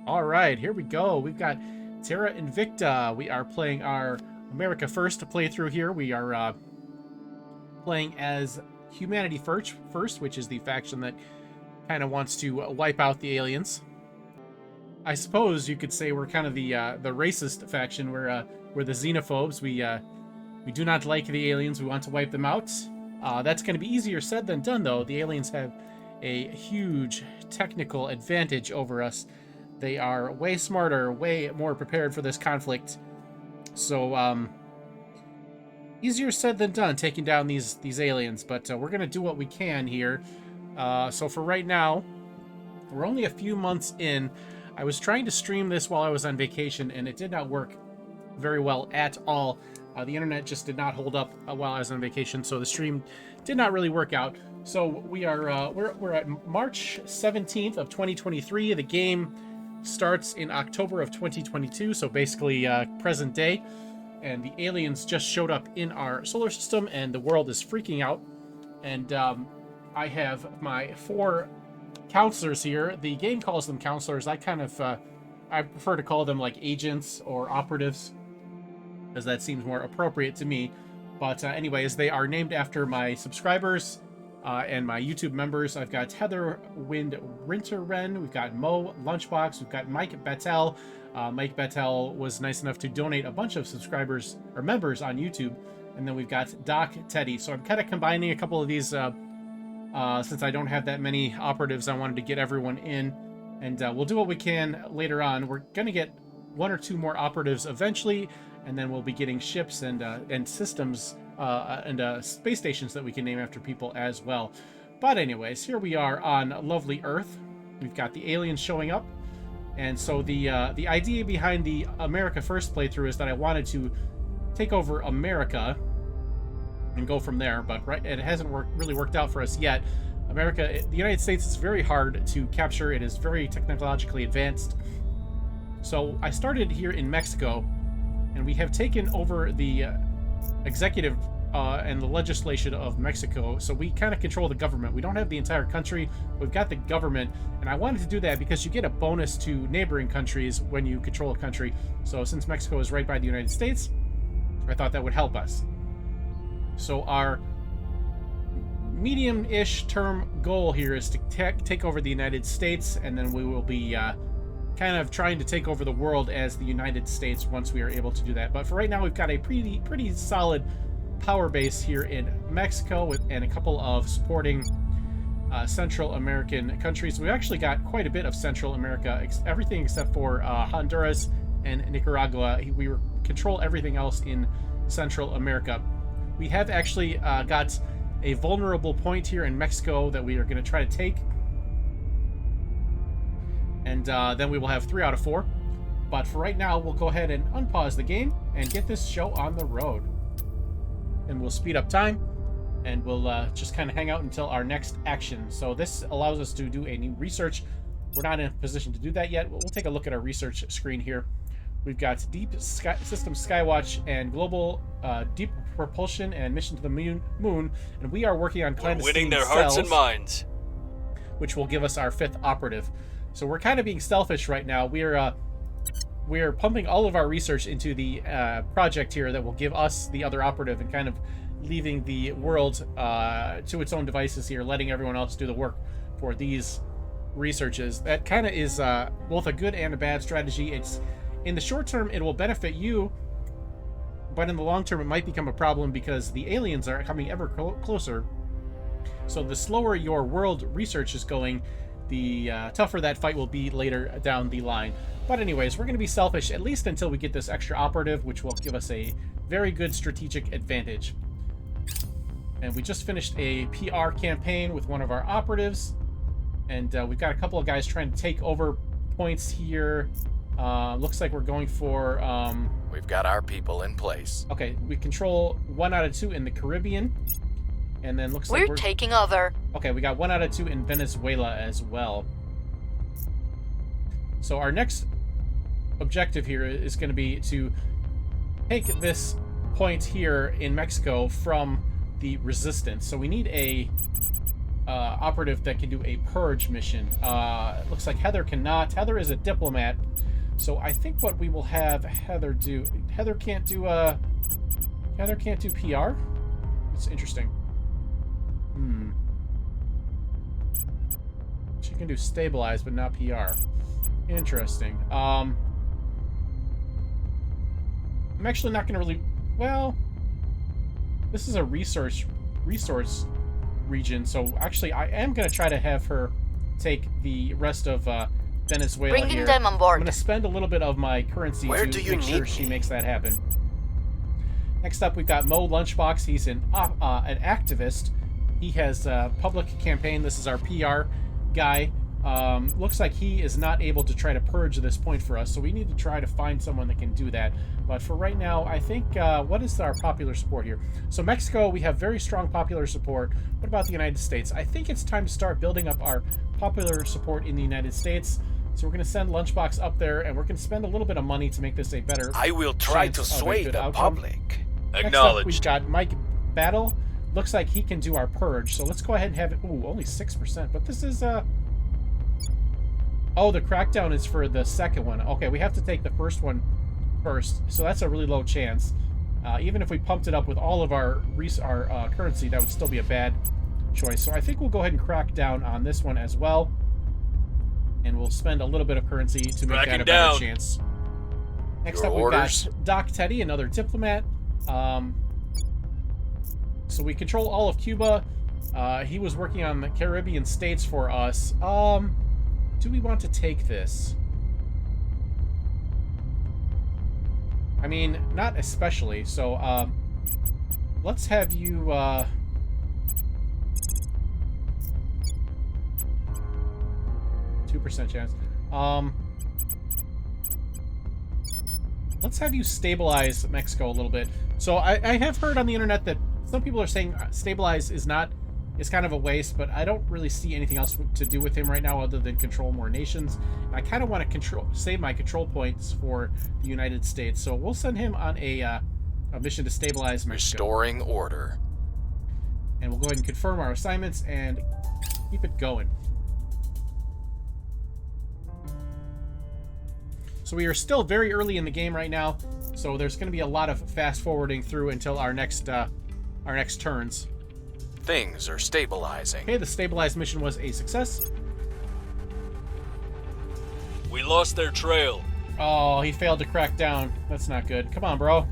All right, here we go. We've got Terra Invicta. We are playing our America First playthrough here. We are playing as Humanity First, which is the faction that kind of wants to wipe out the aliens. I suppose you could say we're kind of the racist faction. We're the xenophobes. We do not like the aliens. We want to wipe them out. That's going to be easier said than done, though. The aliens have a huge technical advantage over us. They are way smarter, way more prepared for this conflict. So, easier said than done, taking down these aliens. But we're going to do what we can here. So for right now, we're only a few months in. I was trying to stream this while I was on vacation, and it did not work very well at all. The internet just did not hold up while I was on vacation, so the stream did not really work out. So we are we're at March 17th of 2023. The game starts in October of 2022, so basically present day. And the aliens just showed up in our solar system, and the world is freaking out. And I have my 4 counselors here. The game calls them counselors. I kind of I prefer to call them like agents or operatives, as that seems more appropriate to me. But anyways, they are named after my subscribers and my YouTube members. I've got Heather Wind Rinterren, we've got Mo Lunchbox, we've got Mike Bettel. Mike Bettel was nice enough to donate a bunch of subscribers or members on YouTube. And then we've got Doc Teddy. So I'm kind of combining a couple of these since I don't have that many operatives. I wanted to get everyone in, and we'll do what we can later on. We're going to get 1 or 2 more operatives eventually, and then we'll be getting ships and systems and space stations that we can name after people as well. But anyways, here we are on lovely Earth. We've got the aliens showing up, and so the idea behind the America First playthrough is that I wanted to take over America and go from there, but it hasn't really worked out for us yet. The United States is very hard to capture. It is very technologically advanced. So I started here in Mexico, and we have taken over the executive and the legislation of Mexico. So we kind of control the government. We don't have the entire country. We've got the government, and I wanted to do that because you get a bonus to neighboring countries when you control a country. So since Mexico is right by the United States, I thought that would help us. So our medium-ish term goal here is to take over the United States, and then we will be kind of trying to take over the world as the United States once we are able to do that. But for right now, we've got a pretty solid power base here in Mexico and a couple of supporting Central American countries. We've actually got quite a bit of Central America, everything except for Honduras and Nicaragua. We control everything else in Central America. We have actually got a vulnerable point here in Mexico that we are going to try to take. And then we will have 3 out of 4. But for right now, we'll go ahead and unpause the game and get this show on the road. And we'll speed up time, and we'll just kind of hang out until our next action. So this allows us to do a new research. We're not in a position to do that yet. We'll take a look at our research screen here. We've got Deep System Skywatch and Global Deep Propulsion and Mission to the Moon, and we are working on clandestine winning their cells, hearts and minds, which will give us our 5th operative. So we're kind of being selfish right now. We're pumping all of our research into the project here that will give us the other operative, and kind of leaving the world to its own devices here, letting everyone else do the work for these researches. That kind of is both a good and a bad strategy. It's in the short term, it will benefit you, but in the long term, it might become a problem because the aliens are coming ever closer. So the slower your world research is going, the tougher that fight will be later down the line. But anyways, we're going to be selfish, at least until we get this extra operative, which will give us a very good strategic advantage. And we just finished a PR campaign with one of our operatives, and we've got a couple of guys trying to take over points here. Looks like we're going for... We've got our people in place. Okay, we control 1 out of 2 in the Caribbean. And then looks like we're taking over. Okay, we got 1 out of 2 in Venezuela as well. So our next objective here is going to be to take this point here in Mexico from the resistance. So we need a operative that can do a purge mission. It looks like Heather cannot. Heather is a diplomat, so I think what we will have Heather do. Heather can't do PR. It's interesting. She can do stabilize, but not PR. Interesting. I'm actually not going to really... Well, this is a resource region, so actually I am going to try to have her take the rest of Venezuela Bringing here. them on board. I'm going to spend a little bit of my currency Where to do you make sure need she me? makes that happen. Next up, we've got Mo Lunchbox. He's an activist. He has a public campaign. This is our PR guy. Looks like he is not able to try to purge this point for us, so we need to try to find someone that can do that. But for right now, I think, what is our popular support here? So Mexico, we have very strong popular support. What about the United States? I think it's time to start building up our popular support in the United States. So we're going to send Lunchbox up there, and we're going to spend a little bit of money to make this a better I will try chance to of a sway good the outcome. public. Next up, we've got Mike Battle. Looks like he can do our purge, so let's go ahead and have it. Ooh, only 6%, but this is oh, the crackdown is for the second one. Okay, we have to take the first one first, so that's a really low chance. Even if we pumped it up with all of our currency, that would still be a bad choice. So I think we'll go ahead and crack down on this one as well, and we'll spend a little bit of currency to make that a better chance. Next up, we've got Doc Teddy, another diplomat. So we control all of Cuba. He was working on the Caribbean states for us. Do we want to take this? I mean, not especially. So, let's have you, 2% chance. Let's have you stabilize Mexico a little bit. So I have heard on the internet that some people are saying stabilize is kind of a waste, but I don't really see anything else to do with him right now other than control more nations. And I kind of want to save my control points for the United States, so we'll send him on a mission to stabilize Mexico. Restoring order. And we'll go ahead and confirm our assignments and keep it going. So we are still very early in the game right now, so there's going to be a lot of fast forwarding through until our next turns. Things are stabilizing. Okay, the stabilized mission was a success. We lost their trail. Oh, he failed to crack down. That's not good. Come on, bro.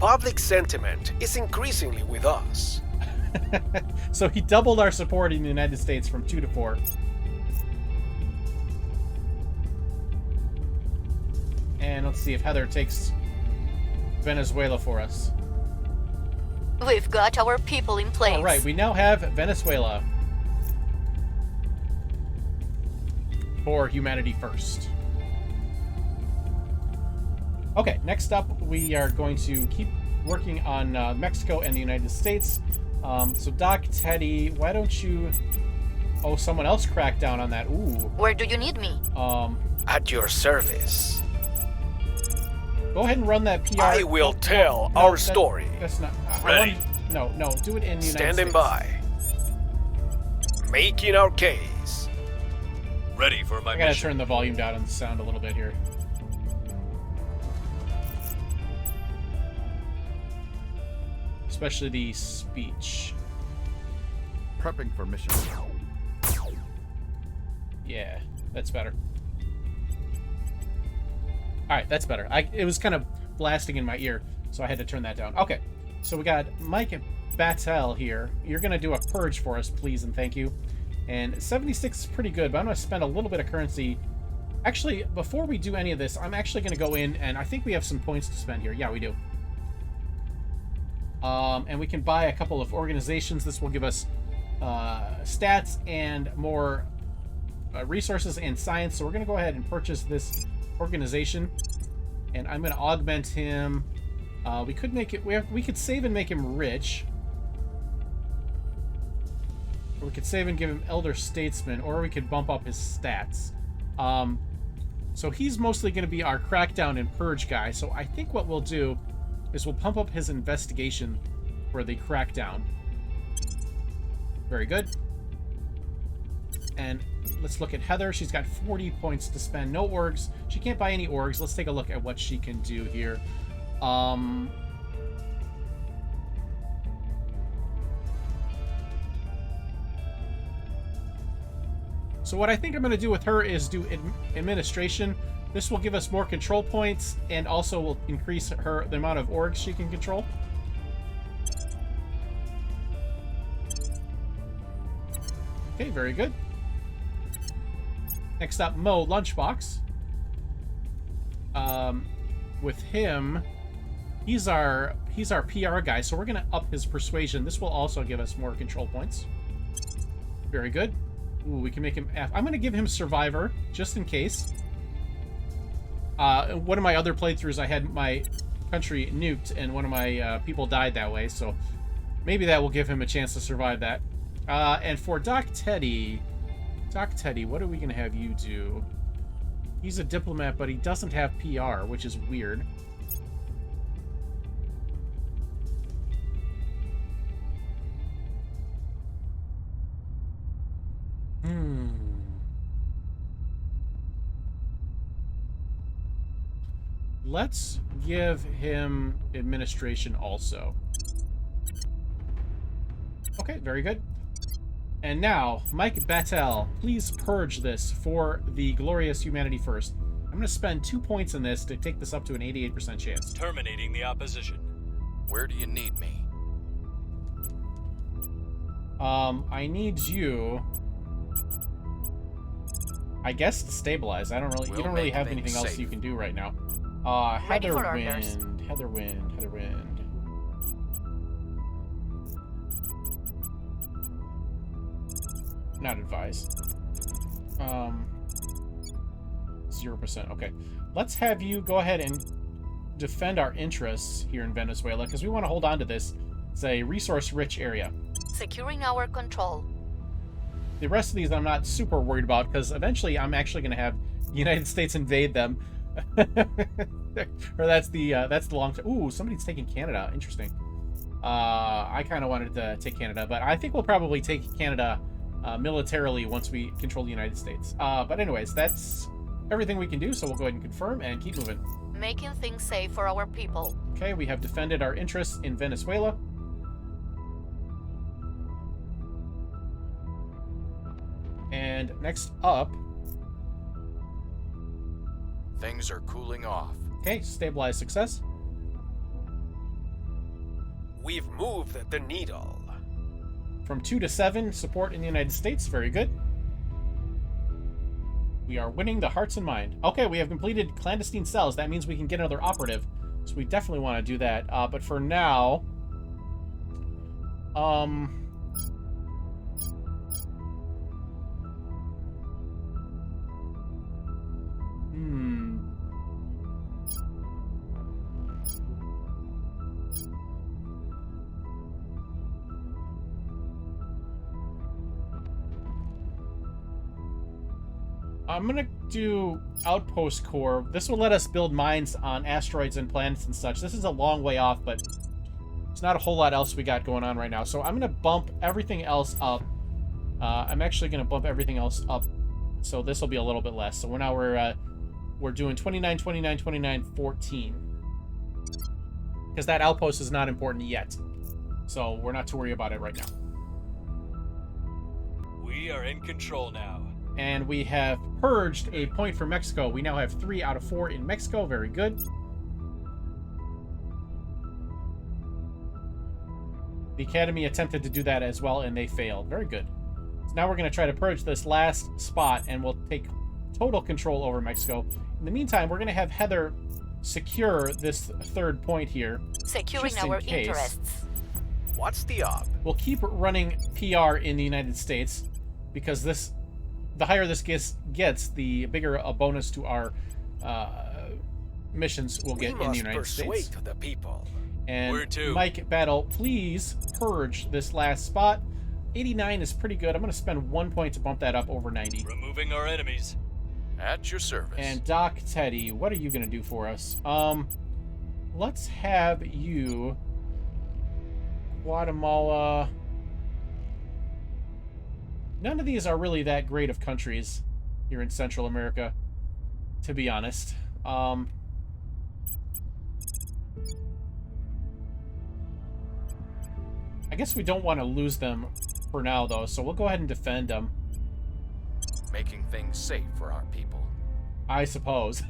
Public sentiment is increasingly with us. So he doubled our support in the United States from 2 to 4. And let's see if Heather takes Venezuela for us. We've got our people in place. All right, we now have Venezuela for humanity first. Okay, next up, we are going to keep working on Mexico and the United States. So Doc Teddy, why don't you... Oh, someone else cracked down on that. Ooh. Where do you need me? At your service. Go ahead and run that PR. I will tell our story. That's not... Ready. No, do it in the United Standing States. by. Making our case. Ready for my I gotta mission. turn the volume down on the sound a little bit here. Especially the speech. Prepping for mission. Yeah, that's better. Alright, that's better. It was kind of blasting in my ear, so I had to turn that down. Okay, so we got Mike Battel here. You're going to do a purge for us, please and thank you. And 76 is pretty good, but I'm going to spend a little bit of currency. Actually, before we do any of this, I'm actually going to go in, and I think we have some points to spend here. Yeah, we do. And we can buy a couple of organizations. This will give us stats and more resources and science. So we're going to go ahead and purchase this organization, and I'm going to augment him. We could make it... We could save and make him rich. Or we could save and give him Elder Statesman, or we could bump up his stats. So he's mostly going to be our crackdown and purge guy. So I think what we'll do is we'll pump up his investigation for the crackdown. Very good. And let's look at Heather. She's got 40 points to spend. No orgs. She can't buy any orgs. Let's take a look at what she can do here. So what I think I'm going to do with her is do administration. This will give us more control points and also will increase the amount of orgs she can control. Okay, very good. Next up, Mo Lunchbox. With him, he's our PR guy, so we're gonna up his persuasion. This will also give us more control points. Very good. Ooh, we can make him F. I'm gonna give him Survivor, just in case. One of my other playthroughs, I had my country nuked, and one of my people died that way, so maybe that will give him a chance to survive that. And for Doc Teddy, what are we gonna have you do? He's a diplomat, but he doesn't have PR, which is weird. Let's give him administration also. Okay, very good. And now, Mike Battel, please purge this for the glorious Humanity First. I'm going to spend 2 points in this to take this up to an 88% chance. Terminating the opposition. Where do you need me? I need you, I guess, to stabilize. You don't really have anything else you can do right now. Ready for orders. Heather Wind. Not advised. 0%. Okay. Let's have you go ahead and defend our interests here in Venezuela, because we want to hold on to this. It's a resource-rich area. Securing our control. The rest of these I'm not super worried about, because eventually I'm actually going to have the United States invade them. Or that's the long term. Ooh, somebody's taking Canada. Interesting. I kind of wanted to take Canada, but I think we'll probably take Canada militarily once we control the United States. But anyways, that's everything we can do, so we'll go ahead and confirm and keep moving. Making things safe for our people. Okay, we have defended our interests in Venezuela. And next up... Things are cooling off. Okay, stabilize success. We've moved the needle. From 2 to 7, support in the United States. Very good. We are winning the hearts and mind. Okay, we have completed clandestine cells. That means we can get another operative. So we definitely want to do that. But for now... I'm gonna do Outpost Core. This will let us build mines on asteroids and planets and such. This is a long way off, but there's not a whole lot else we got going on right now. So I'm gonna bump everything else up. I'm actually gonna bump everything else up, so this will be a little bit less. So we're doing 29, 29, 29, 14. Because that outpost is not important yet. So we're not to worry about it right now. We are in control now. And we have purged a point for Mexico. We now have 3 out of 4 in Mexico. Very good. The Academy attempted to do that as well, and they failed. Very good. So now we're going to try to purge this last spot, and we'll take total control over Mexico. In the meantime, we're going to have Heather secure this 3rd point here. Securing our interests. What's the op? We'll keep running PR in the United States, because the higher this gets, the bigger a bonus to our missions we'll get in the United States. The people. And Where to? Mike Battle, please purge this last spot. 89 is pretty good. I'm going to spend 1 point to bump that up over 90. Removing our enemies. At your service. And Doc Teddy, what are you going to do for us? Let's have you... Guatemala... None of these are really that great of countries here in Central America, to be honest. I guess we don't want to lose them for now, though, so we'll go ahead and defend them. Making things safe for our people. I suppose.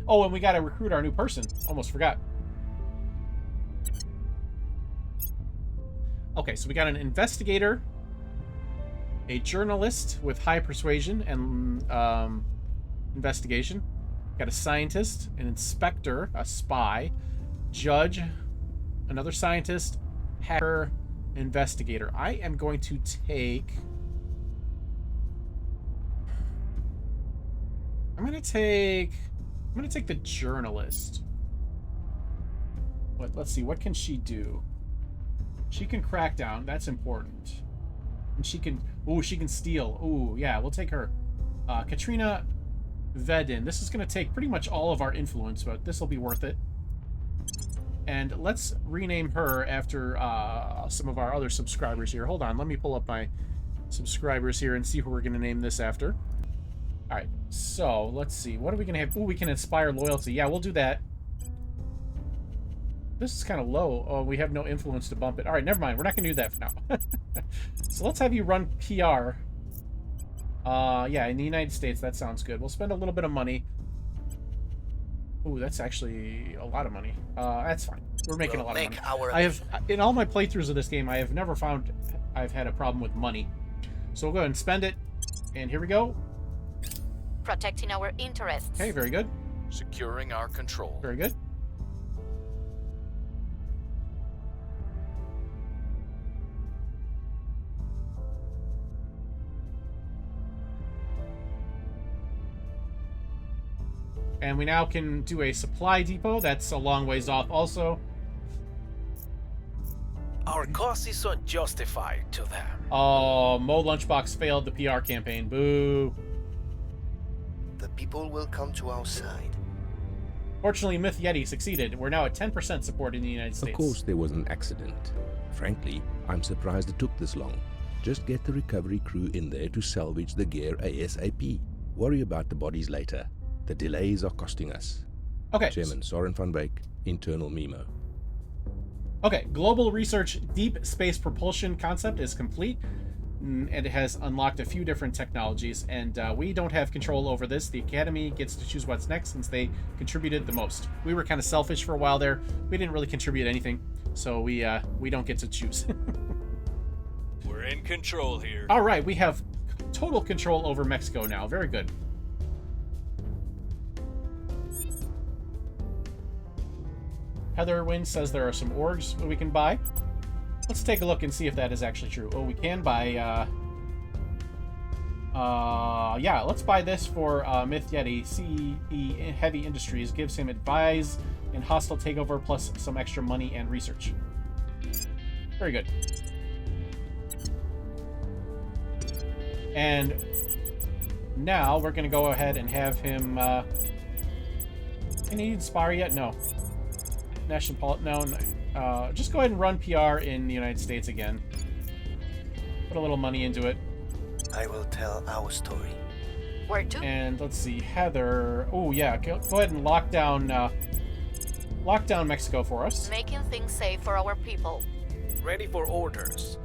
Oh, and we got to recruit our new person. Almost forgot. Okay, so we got an investigator, a journalist with high persuasion and investigation. Got a scientist, an inspector, a spy, judge, another scientist, hacker, investigator. I am going to take... I'm gonna take the journalist. Let's see, what can she do? She can crack down, that's important. And she can steal. Ooh, yeah, we'll take her. Katrina Vedin. This is gonna take pretty much all of our influence, but this will be worth it. And let's rename her after some of our other subscribers here. Hold on, let me pull up my subscribers here and see who we're gonna name this after. Alright, so let's see. What are we going to have? Ooh, we can inspire loyalty. Yeah, we'll do that. This is kind of low. Oh, we have no influence to bump it. Alright, never mind. We're not going to do that for now. So let's have you run PR. Yeah, in the United States. That sounds good. We'll spend a little bit of money. Ooh, that's actually a lot of money. That's fine. We're making a lot of money. I have, in all my playthroughs of this game, I have never found I've had a problem with money. So we'll go ahead and spend it. And here we go. Protecting our interests. Okay, very good. Securing our control. Very good. And we now can do a supply depot. That's a long ways off also. Our cause is unjustified to them. Oh, Mo Lunchbox failed the PR campaign. Boo. The people will come to our side. Fortunately, Myth Yeti succeeded. We're now at 10% support in the United States. Of course there was an accident. Frankly, I'm surprised it took this long. Just get the recovery crew in there to salvage the gear ASAP. Worry about the bodies later. The delays are costing us. Okay. Chairman Soren van Beek, internal memo. Okay, global research deep space propulsion concept is complete. And it has unlocked a few different technologies, and we don't have control over this. The Academy gets to choose what's next since they contributed the most. We were kind of selfish for a while there. We didn't really contribute anything, so we don't get to choose. We're in control here. All right, we have total control over Mexico now. Very good. Heather Wynn says there are some orgs that we can buy. Let's take a look and see if that is actually true. Oh, we can buy, yeah, let's buy this for Myth Yeti. CE Heavy Industries gives him advise and hostile takeover plus some extra money and research. Very good. And now we're going to go ahead and have him, can he inspire yet? No. No. Just go ahead and run PR in the United States again. Put a little money into it. I will tell our story. Where to? And let's see, Heather. Oh yeah, go ahead and lock down Mexico for us. Making things safe for our people. Ready for orders.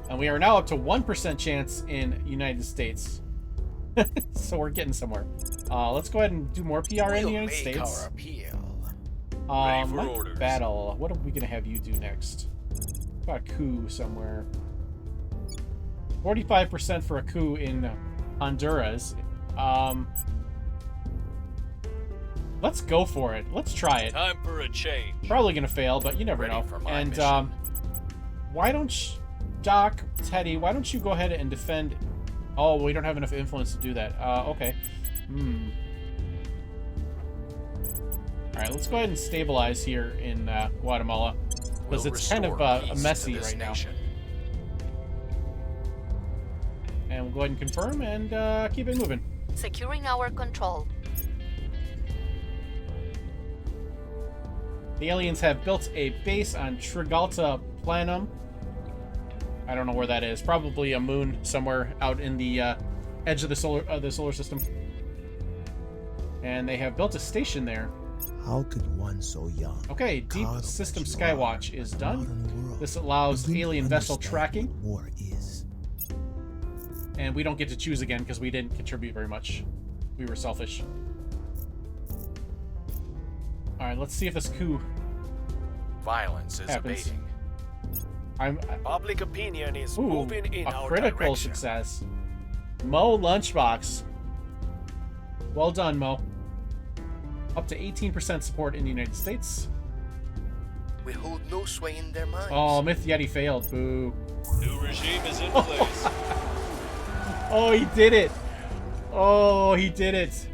And we are now up to 1% chance in United States. So we're getting somewhere. Let's go ahead and do more PR in the United States. Our appeal. Ready for Mike orders. Battle. What are we gonna have you do next? About a coup somewhere. 45% for a coup in Honduras. Let's go for it. Let's try it. Time for a change. Probably gonna fail, but you never Ready know. for my And mission. why don't Doc, Teddy, why don't you go ahead and defend? Oh, we don't have enough influence to do that. Okay. Alright, let's go ahead and stabilize here in Guatemala. Because We'll it's kind of restore peace to messy this right now. nation. And we'll go ahead and confirm and keep it moving. Securing our control. The aliens have built a base on Trigalta Planum. I don't know where that is. Probably a moon somewhere out in the edge of the solar system. And they have built a station there. How could one so young? Okay, Deep caught of System what you Skywatch are, is a done. modern world, This allows begin to alien vessel understand tracking. what war is. And we don't get to choose again because we didn't contribute very much. We were selfish. Alright, let's see if this coup Violence is happens. abating. Public opinion is Ooh, moving in a our critical direction. success. Mo Lunchbox. Well done, Mo. Up to 18% support in the United States. We hold no sway in their minds. Oh, Myth Yeti failed. Boo. New regime is in place. Oh, he did it. Oh, he did it.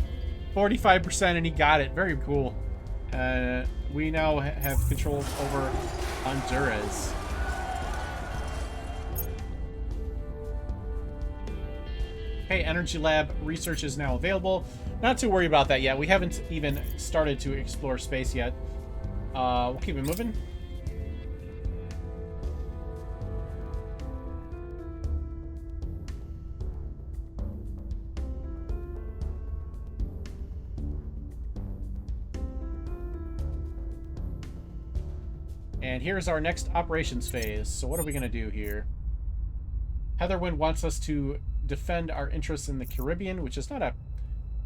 45% and he got it. Very cool. We now have control over Honduras. Okay, Energy Lab research is now available. Not to worry about that yet. We haven't even started to explore space yet. We'll keep it moving. And here's our next operations phase. So what are we going to do here? Heatherwind wants us to defend our interests in the Caribbean, which is not a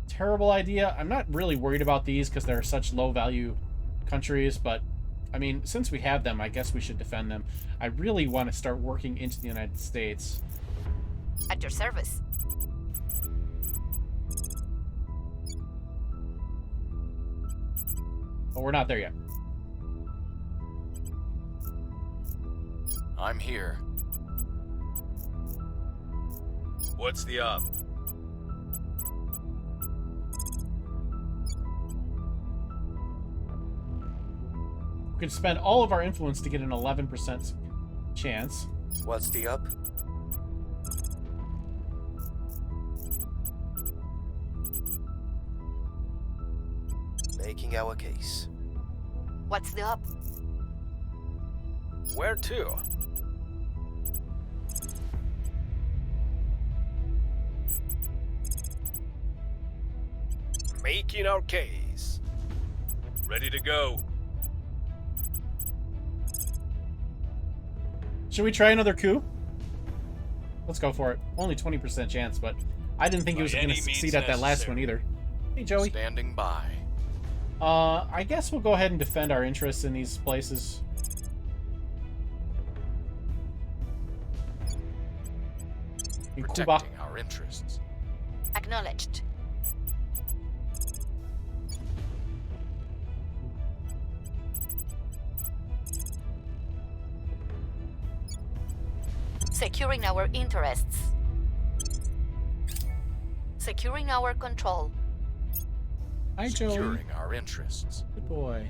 terrible idea. I'm not really worried about these because they're such low-value countries, but, I mean, since we have them, I guess we should defend them. I really want to start working into the United States. At your service. But we're not there yet. I'm here. What's the up? We could spend all of our influence to get an 11% chance. What's the up? Making our case. What's the up? Where to? Making our case. Ready to go. Should we try another coup? Let's go for it. Only 20% chance, but I didn't think he was By going to any means succeed at that last one necessary. either. Hey, Joey. Standing by. I guess we'll go ahead and defend our interests in these places. In Cuba. Protecting our interests. Acknowledged. Securing our interests. Securing our control. Hi, Joey. Securing our interests. Good boy.